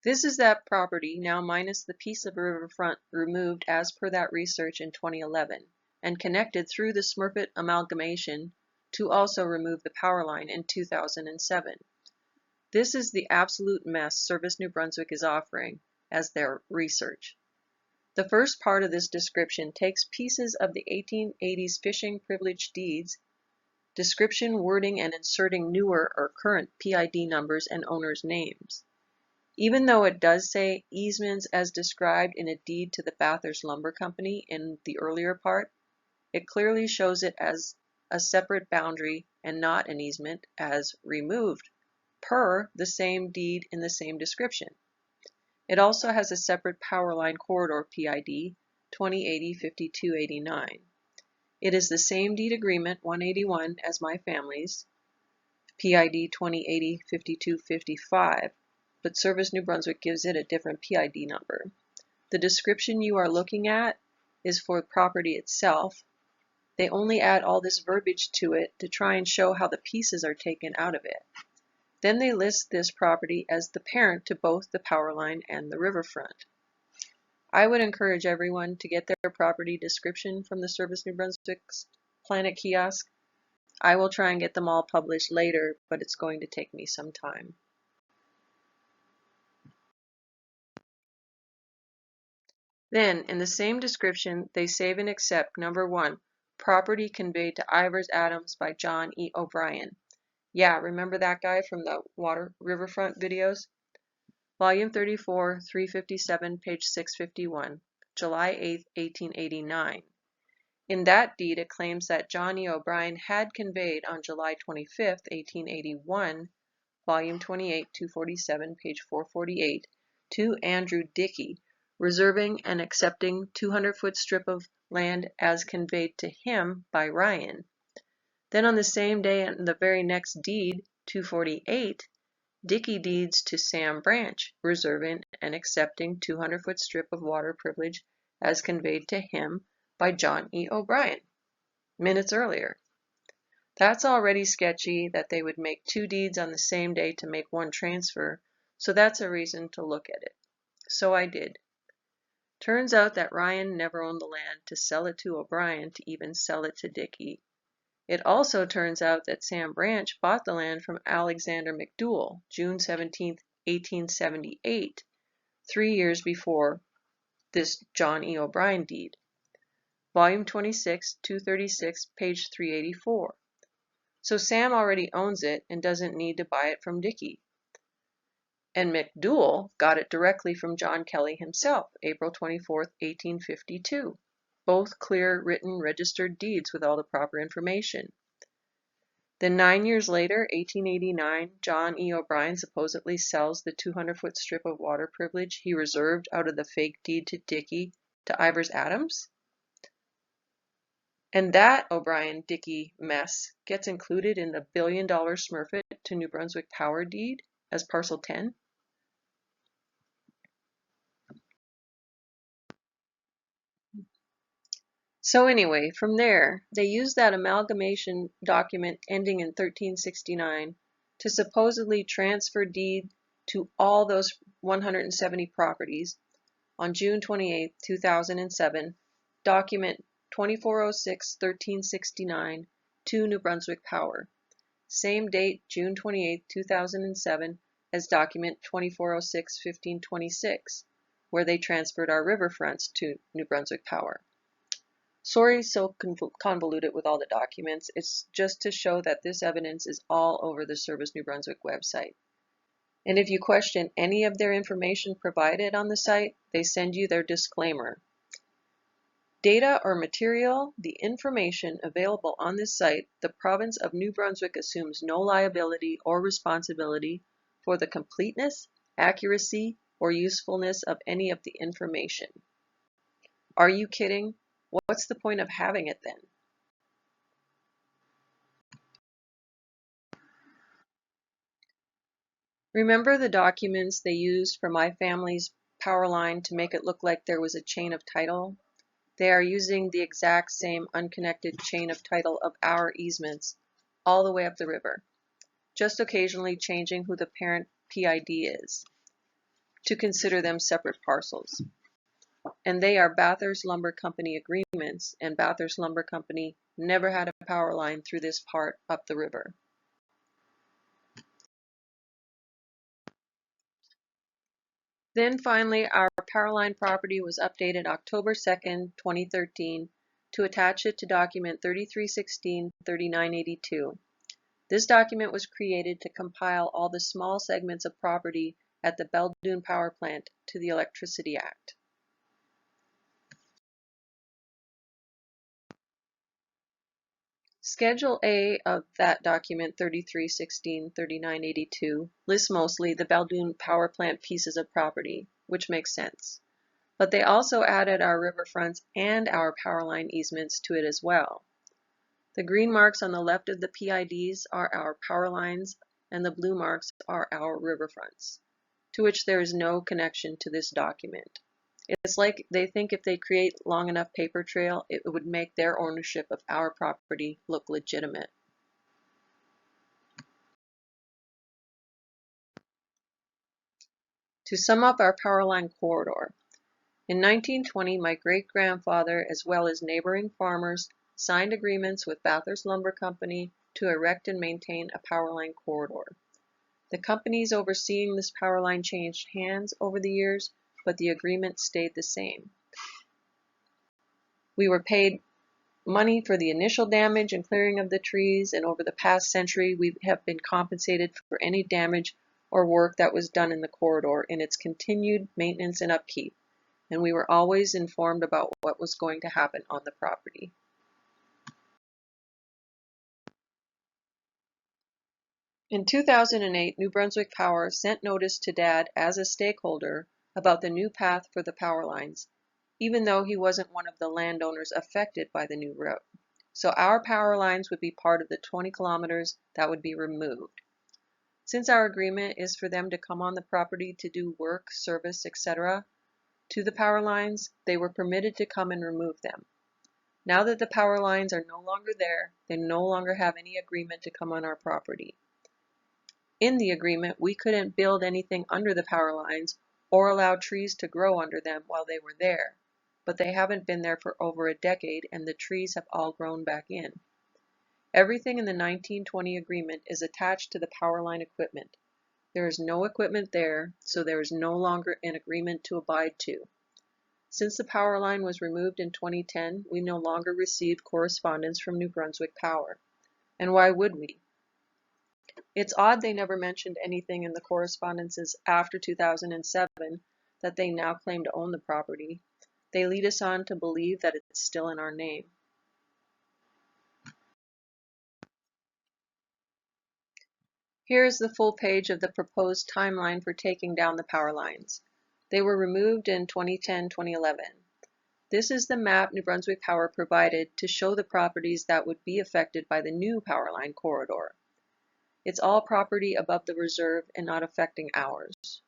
This is that property, now minus the piece of riverfront removed as per that research in 2011, and connected through the Smurfit amalgamation to also remove the power line in 2007. This is the absolute mess Service New Brunswick is offering as their research. The first part of this description takes pieces of the 1880s fishing privilege deeds, description, wording, and inserting newer or current PID numbers and owners' names. Even though it does say easements as described in a deed to the Bathurst Lumber Company in the earlier part, it clearly shows it as a separate boundary and not an easement as removed, per the same deed in the same description. It also has a separate power line corridor PID 2080-5289. It is the same deed agreement 181 as my family's, PID 2080-5255, but Service New Brunswick gives it a different PID number. The description you are looking at is for the property itself. They only add all this verbiage to it to try and show how the pieces are taken out of it. Then they list this property as the parent to both the power line and the riverfront. I would encourage everyone to get their property description from the Service New Brunswick's Planet Kiosk. I will try and get them all published later, but it's going to take me some time. Then, in the same description, they save and accept number 1, property conveyed to Ivers Adams by John E. O'Brien. Yeah, remember that guy from the riverfront videos? Volume 34, 357, page 651, July 8, 1889. In that deed, it claims that John E. O'Brien had conveyed on July 25, 1881, Volume 28, 247, page 448, to Andrew Dickey, reserving and accepting 200-foot strip of land as conveyed to him by Ryan. Then on the same day and the very next deed, 248, Dickey deeds to Sam Branch, reserving and accepting 200-foot strip of water privilege as conveyed to him by John E. O'Brien, minutes earlier. That's already sketchy that they would make 2 deeds on the same day to make 1 transfer, so that's a reason to look at it. So I did. Turns out that Ryan never owned the land to sell it to O'Brien to even sell it to Dickey. It also turns out that Sam Branch bought the land from Alexander McDougal, June 17, 1878, 3 years before this John E. O'Brien deed. Volume 26, 236, page 384. So Sam already owns it and doesn't need to buy it from Dickey. And McDougal got it directly from John Kelly himself, April 24, 1852. Both clear, written, registered deeds with all the proper information. Then 9 years later, 1889, John E. O'Brien supposedly sells the 200-foot strip of water privilege he reserved out of the fake deed to Dickey to Ivers Adams. And that O'Brien-Dickey mess gets included in the billion-dollar Smurfit to New Brunswick Power deed as Parcel 10. So anyway, from there, they used that amalgamation document ending in 1369 to supposedly transfer deed to all those 170 properties on June 28, 2007, document 2406-1369 to New Brunswick Power. Same date, June 28, 2007, as document 2406-1526, where they transferred our riverfronts to New Brunswick Power. Sorry so convoluted with all the documents. It's just to show that this evidence is all over the Service New Brunswick website. And if you question any of their information provided on the site, they send you their disclaimer. Data or material, the information available on this site, the province of New Brunswick assumes no liability or responsibility for the completeness, accuracy, or usefulness of any of the information. Are you kidding? What's the point of having it then? Remember the documents they used for my family's power line to make it look like there was a chain of title? They are using the exact same unconnected chain of title of our easements all the way up the river, just occasionally changing who the parent PID is. to consider them separate parcels. And they are Bathurst Lumber Company agreements, and Bathurst Lumber Company never had a power line through this part up the river. Then finally, our power line property was updated October 2nd, 2013 to attach it to document 3316-3982. This document was created to compile all the small segments of property at the Beldoon Power Plant to the Electricity Act. Schedule A of that document 3316-3982 lists mostly the Beldoon Power Plant pieces of property, which makes sense. But they also added our riverfronts and our power line easements to it as well. The green marks on the left of the PIDs are our power lines, and the blue marks are our riverfronts, to which there is no connection to this document. It's like they think if they create long enough paper trail, it would make their ownership of our property look legitimate. To sum up our power line corridor, in 1920, my great-grandfather, as well as neighboring farmers, signed agreements with Bathurst Lumber Company to erect and maintain a power line corridor. The companies overseeing this power line changed hands over the years, but the agreement stayed the same. We were paid money for the initial damage and clearing of the trees, and over the past century we have been compensated for any damage or work that was done in the corridor in its continued maintenance and upkeep, and we were always informed about what was going to happen on the property. In 2008, New Brunswick Power sent notice to Dad as a stakeholder about the new path for the power lines, even though he wasn't one of the landowners affected by the new route. So our power lines would be part of the 20 kilometers that would be removed. Since our agreement is for them to come on the property to do work, service, etc. to the power lines, they were permitted to come and remove them. Now that the power lines are no longer there, they no longer have any agreement to come on our property. In the agreement, we couldn't build anything under the power lines or allow trees to grow under them while they were there, but they haven't been there for over a decade and the trees have all grown back in. Everything in the 1920 agreement is attached to the power line equipment. There is no equipment there, so there is no longer an agreement to abide to. Since the power line was removed in 2010, we no longer received correspondence from New Brunswick Power. And why would we? It's odd they never mentioned anything in the correspondences after 2007 that they now claim to own the property. They lead us on to believe that it's still in our name. Here is the full page of the proposed timeline for taking down the power lines. They were removed in 2010-2011. This is the map New Brunswick Power provided to show the properties that would be affected by the new power line corridor. It's all property above the reserve and not affecting ours.